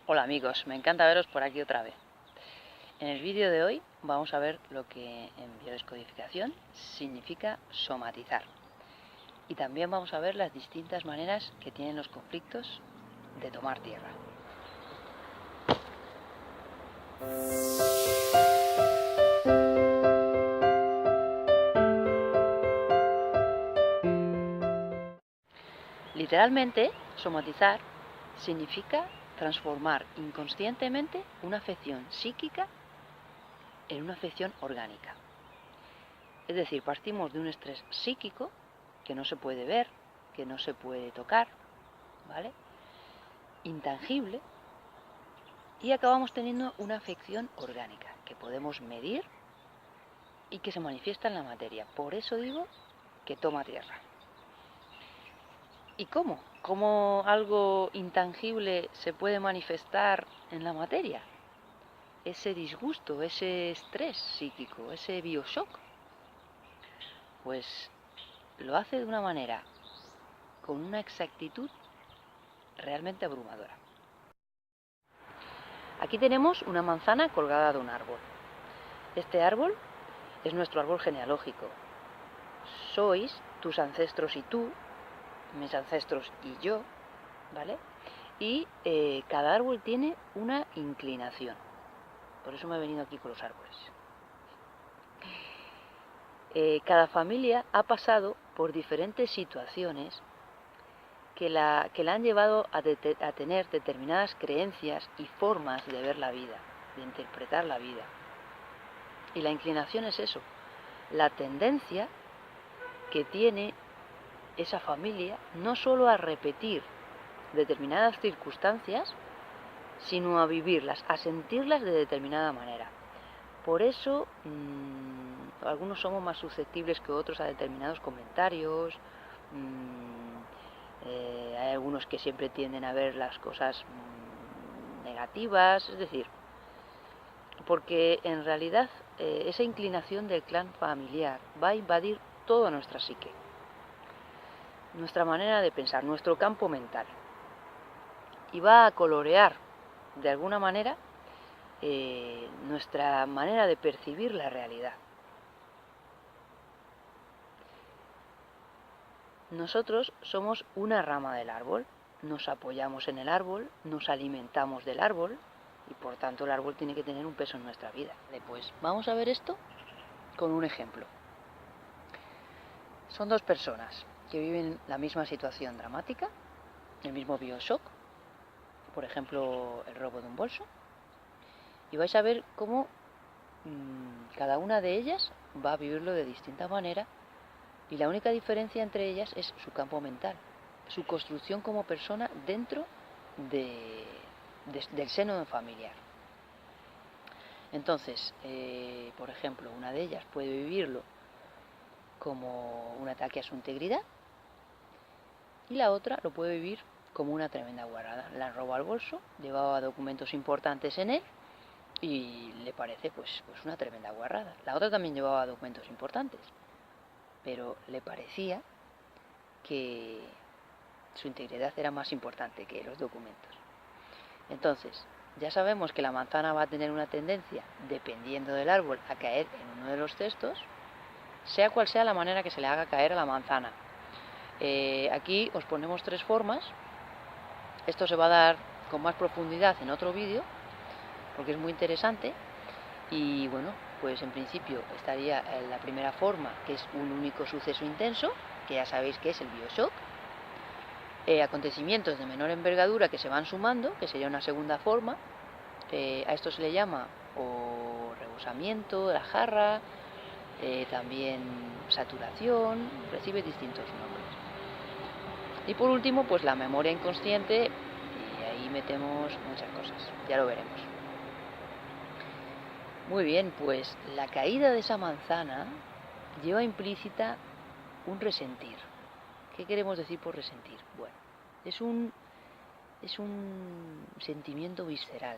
Hola amigos, me encanta veros por aquí otra vez. En el vídeo de hoy vamos a ver lo que en biodescodificación significa somatizar. Y también vamos a ver las distintas maneras que tienen los conflictos de tomar tierra. Literalmente, somatizar significa transformar inconscientemente una afección psíquica en una afección orgánica. Es decir, partimos de un estrés psíquico que no se puede ver, que no se puede tocar, ¿vale? Intangible, y acabamos teniendo una afección orgánica que podemos medir y que se manifiesta en la materia. Por eso digo que toma tierra. ¿Y cómo? ¿Cómo algo intangible se puede manifestar en la materia? Ese disgusto, ese estrés psíquico, ese bioshock, pues lo hace de una manera, con una exactitud realmente abrumadora. Aquí tenemos una manzana colgada de un árbol. Este árbol es nuestro árbol genealógico. Sois tus ancestros y tú, mis ancestros y yo, ¿vale? Y cada árbol tiene una inclinación. Por eso me he venido aquí con los árboles. Cada familia ha pasado por diferentes situaciones que la han llevado a tener determinadas creencias y formas de ver la vida, de interpretar la vida. Y la inclinación es eso, la tendencia que tiene esa familia no solo a repetir determinadas circunstancias, sino a vivirlas, a sentirlas de determinada manera. Por eso algunos somos más susceptibles que otros a determinados comentarios. Hay algunos que siempre tienden a ver las cosas negativas, es decir, porque en realidad esa inclinación del clan familiar va a invadir toda nuestra psique, nuestra manera de pensar, nuestro campo mental, y va a colorear de alguna manera nuestra manera de percibir la realidad. Nosotros somos una rama del árbol, nos apoyamos en el árbol, nos alimentamos del árbol y por tanto el árbol tiene que tener un peso en nuestra vida. Pues vamos a ver esto con un ejemplo. Son dos personas que viven la misma situación dramática, el mismo bioshock, por ejemplo el robo de un bolso, y vais a ver cómo cada una de ellas va a vivirlo de distinta manera. Y la única diferencia entre ellas es su campo mental, su construcción como persona dentro del seno familiar. Entonces, por ejemplo, una de ellas puede vivirlo como un ataque a su integridad y la otra lo puede vivir como una tremenda guarrada. Le han robado el bolso, llevaba documentos importantes en él y le parece pues una tremenda guarrada. La otra también llevaba documentos importantes, pero le parecía que su integridad era más importante que los documentos. Entonces, ya sabemos que la manzana va a tener una tendencia, dependiendo del árbol, a caer en uno de los cestos, sea cual sea la manera que se le haga caer a la manzana. Aquí os ponemos tres formas. Esto se va a dar con más profundidad en otro vídeo, porque es muy interesante. Y bueno, pues en principio estaría la primera forma, que es un único suceso intenso, que ya sabéis que es el bioshock. Acontecimientos de menor envergadura que se van sumando, que sería una segunda forma. A esto se le llama o rebosamiento de la jarra, también saturación, recibe distintos nombres. Y por último, pues la memoria inconsciente, y ahí metemos muchas cosas, ya lo veremos. Muy bien, pues la caída de esa manzana lleva implícita un resentir. ¿Qué queremos decir por resentir? Bueno, es un sentimiento visceral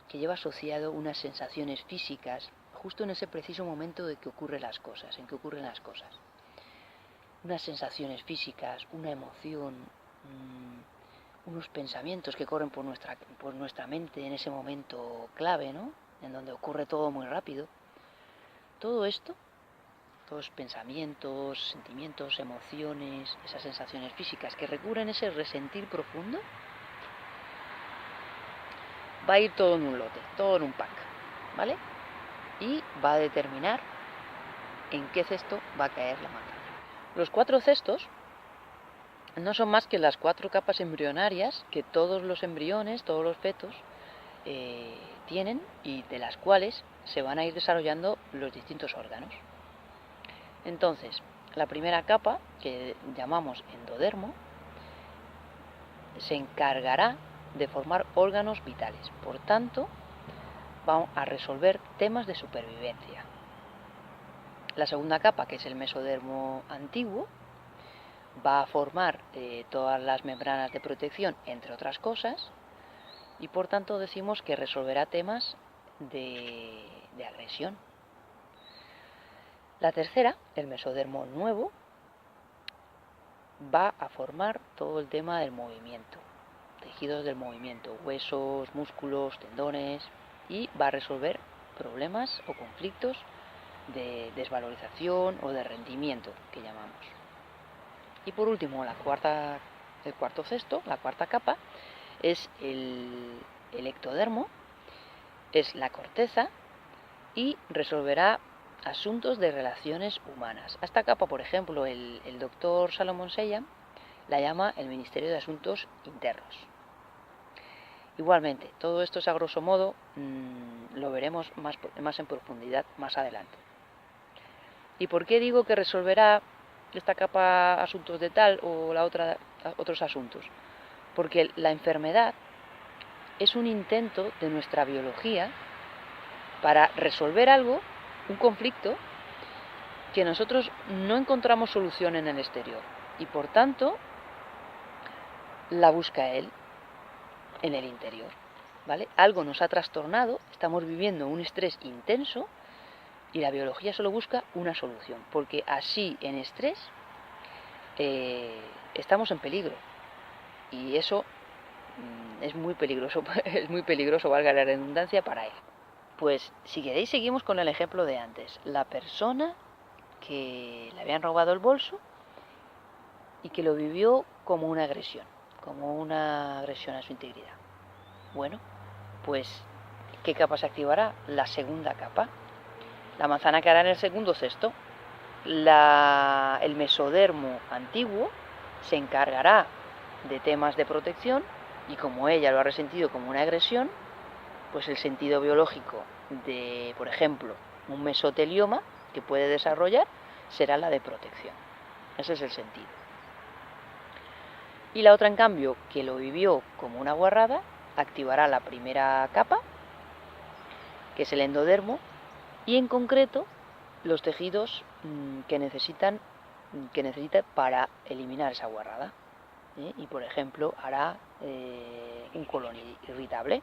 que lleva asociado unas sensaciones físicas justo en ese preciso momento en que ocurren las cosas. Unas sensaciones físicas, una emoción, unos pensamientos que corren por nuestra mente en ese momento clave, ¿no? En donde ocurre todo muy rápido. Todo esto, todos pensamientos, sentimientos, emociones, esas sensaciones físicas que recurren ese resentir profundo, va a ir todo en un lote, todo en un pack, ¿vale? Y va a determinar en qué cesto va a caer la manzana. Los 4 cestos no son más que las 4 capas embrionarias que todos los embriones, todos los fetos tienen, y de las cuales se van a ir desarrollando los distintos órganos. Entonces, la primera capa, que llamamos endodermo, se encargará de formar órganos vitales. Por tanto, va a resolver temas de supervivencia. La segunda capa, que es el mesodermo antiguo, va a formar todas las membranas de protección, entre otras cosas, y por tanto decimos que resolverá temas de agresión. La tercera, el mesodermo nuevo, va a formar todo el tema del movimiento, tejidos del movimiento, huesos, músculos, tendones, y va a resolver problemas o conflictos de desvalorización o de rendimiento, que llamamos. Y por último, el cuarto cesto, la cuarta capa, es el ectodermo, es la corteza, y resolverá asuntos de relaciones humanas. A esta capa, por ejemplo, el doctor Salomón Seyam la llama el Ministerio de Asuntos Internos. Igualmente, todo esto es a grosso modo, lo veremos más en profundidad más adelante. ¿Y por qué digo que resolverá esta capa asuntos de tal o la otra otros asuntos? Porque la enfermedad es un intento de nuestra biología para resolver algo, un conflicto, que nosotros no encontramos solución en el exterior. Y por tanto, la busca él en el interior, ¿vale? Algo nos ha trastornado, estamos viviendo un estrés intenso y la biología solo busca una solución, porque así en estrés estamos en peligro, y eso es muy peligroso, valga la redundancia, para él. Pues si queréis seguimos con el ejemplo de antes. La persona que le habían robado el bolso y que lo vivió como una agresión a su integridad. Bueno, pues ¿qué capa se activará? La segunda capa. La manzana quedará en el segundo cesto. El mesodermo antiguo se encargará de temas de protección, y como ella lo ha resentido como una agresión, pues el sentido biológico de, por ejemplo, un mesotelioma que puede desarrollar será la de protección. Ese es el sentido. Y la otra, en cambio, que lo vivió como una guarrada, activará la primera capa, que es el endodermo, y en concreto los tejidos que necesita para eliminar esa guarrada. Y por ejemplo hará un colon irritable,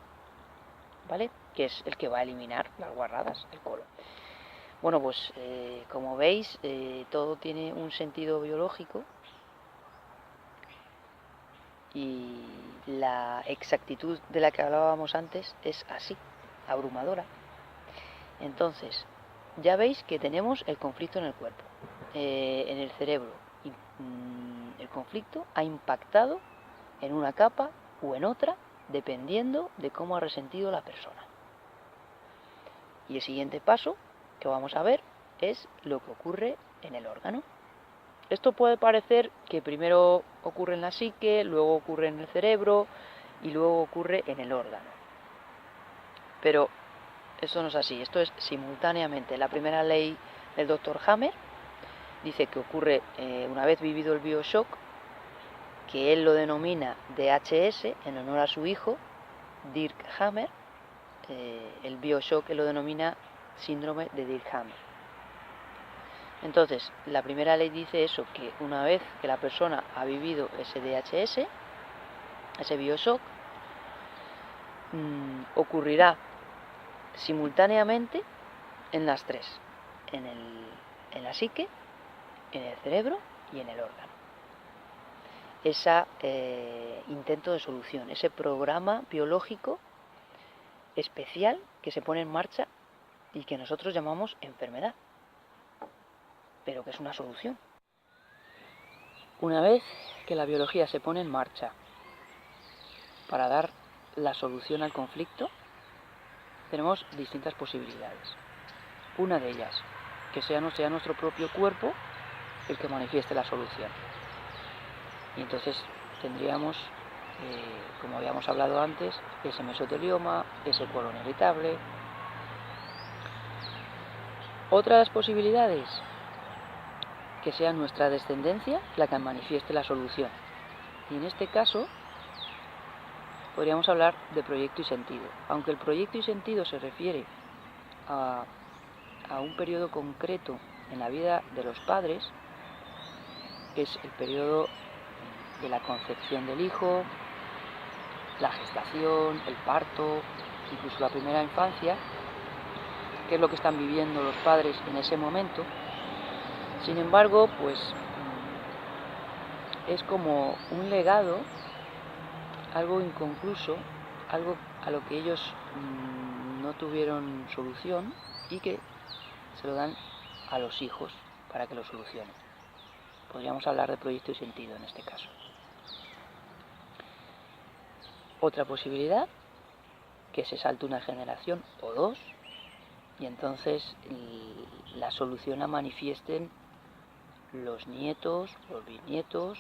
¿vale? Que es el que va a eliminar las guarradas, el colon. Bueno, pues como veis, todo tiene un sentido biológico, y la exactitud de la que hablábamos antes es así, abrumadora. Entonces, ya veis que tenemos el conflicto en el cuerpo, en el cerebro, y el conflicto ha impactado en una capa o en otra, dependiendo de cómo ha resentido la persona. Y el siguiente paso que vamos a ver es lo que ocurre en el órgano. Esto puede parecer que primero ocurre en la psique, luego ocurre en el cerebro y luego ocurre en el órgano. Pero esto no es así, esto es simultáneamente. La primera ley del Dr. Hammer dice que ocurre una vez vivido el bioshock, que él lo denomina DHS en honor a su hijo, Dirk Hammer. El bioshock él lo denomina síndrome de Dirk Hammer. Entonces, la primera ley dice eso, que una vez que la persona ha vivido ese DHS, ese bioshock, ocurrirá simultáneamente en las tres, en la psique, en el cerebro y en el órgano. ese intento de solución, ese programa biológico especial que se pone en marcha y que nosotros llamamos enfermedad, pero que es una solución. Una vez que la biología se pone en marcha para dar la solución al conflicto, tenemos distintas posibilidades. Una de ellas, que no sea nuestro propio cuerpo el que manifieste la solución. Y entonces tendríamos, como habíamos hablado antes, ese mesotelioma, ese colon irritable. Otras posibilidades, que sea nuestra descendencia la que manifieste la solución. Y en este caso podríamos hablar de proyecto y sentido. Aunque el proyecto y sentido se refiere a un periodo concreto en la vida de los padres, es el periodo de la concepción del hijo, la gestación, el parto, incluso la primera infancia, que es lo que están viviendo los padres en ese momento. Sin embargo, pues es como un legado, algo inconcluso, algo a lo que ellos no tuvieron solución y que se lo dan a los hijos para que lo solucionen. Podríamos hablar de proyecto y sentido en este caso. Otra posibilidad, que se salte una generación o dos y entonces la solución la manifiesten los nietos, los bisnietos,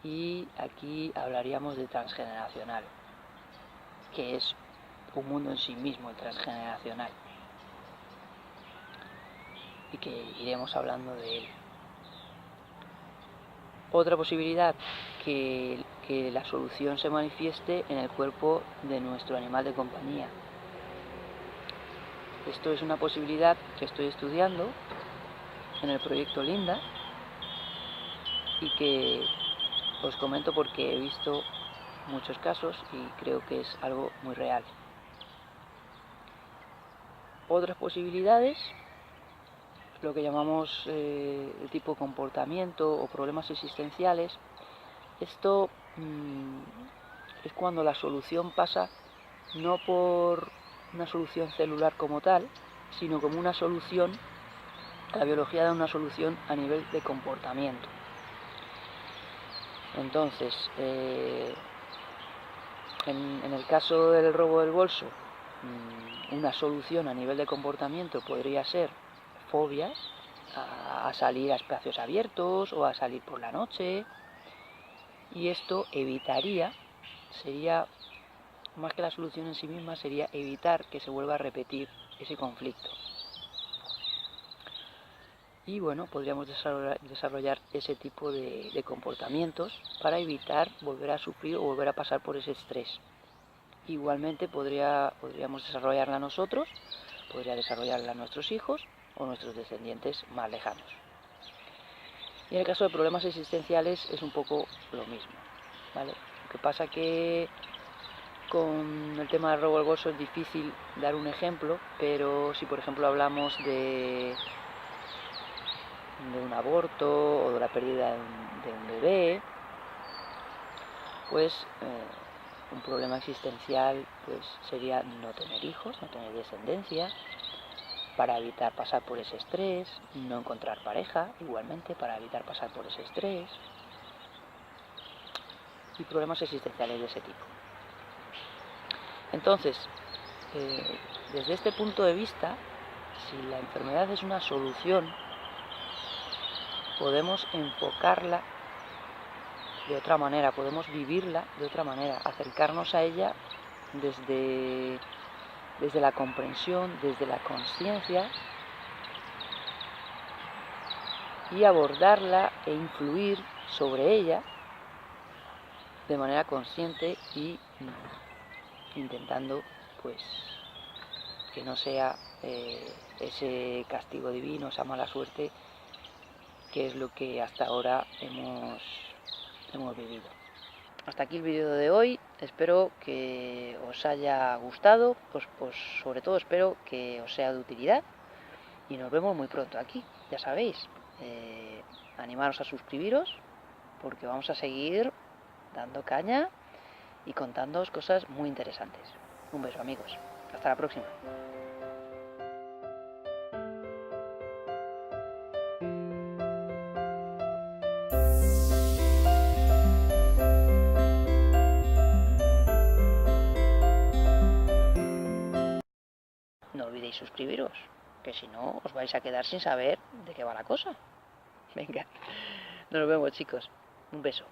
y aquí hablaríamos de transgeneracional, que es un mundo en sí mismo, el transgeneracional, y que iremos hablando de él. Otra posibilidad, que la solución se manifieste en el cuerpo de nuestro animal de compañía. Esto es una posibilidad que estoy estudiando en el proyecto Linda y que os comento porque he visto muchos casos y creo que es algo muy real. Otras posibilidades, lo que llamamos el tipo de comportamiento o problemas existenciales. Esto es cuando la solución pasa no por una solución celular como tal, sino como una solución, la biología da una solución a nivel de comportamiento. Entonces, en el caso del robo del bolso, una solución a nivel de comportamiento podría ser fobias a salir a espacios abiertos o a salir por la noche, y esto evitaría, sería más que la solución en sí misma, sería evitar que se vuelva a repetir ese conflicto. Y bueno, podríamos desarrollar ese tipo de comportamientos para evitar volver a sufrir o volver a pasar por ese estrés. Igualmente podríamos desarrollarla nosotros, podría desarrollarla nuestros hijos o nuestros descendientes más lejanos. Y en el caso de problemas existenciales es un poco lo mismo, ¿vale? Lo que pasa que con el tema del robo del bolso es difícil dar un ejemplo, pero si por ejemplo hablamos de un aborto o de la pérdida de un bebé, pues un problema existencial pues sería no tener hijos, no tener descendencia, para evitar pasar por ese estrés, no encontrar pareja, igualmente para evitar pasar por ese estrés, y problemas existenciales de ese tipo. Entonces, desde este punto de vista, si la enfermedad es una solución, podemos enfocarla de otra manera, podemos vivirla de otra manera, acercarnos a ella desde la comprensión, desde la conciencia, y abordarla e influir sobre ella de manera consciente y intentando pues que no sea ese castigo divino, esa mala suerte, que es lo que hasta ahora hemos vivido. Hasta aquí el vídeo de hoy, espero que os haya gustado, pues sobre todo espero que os sea de utilidad y nos vemos muy pronto aquí, ya sabéis, animaros a suscribiros porque vamos a seguir dando caña y contándoos cosas muy interesantes. Un beso, amigos. Hasta la próxima. No olvidéis suscribiros, que si no os vais a quedar sin saber de qué va la cosa. Venga, nos vemos, chicos. Un beso.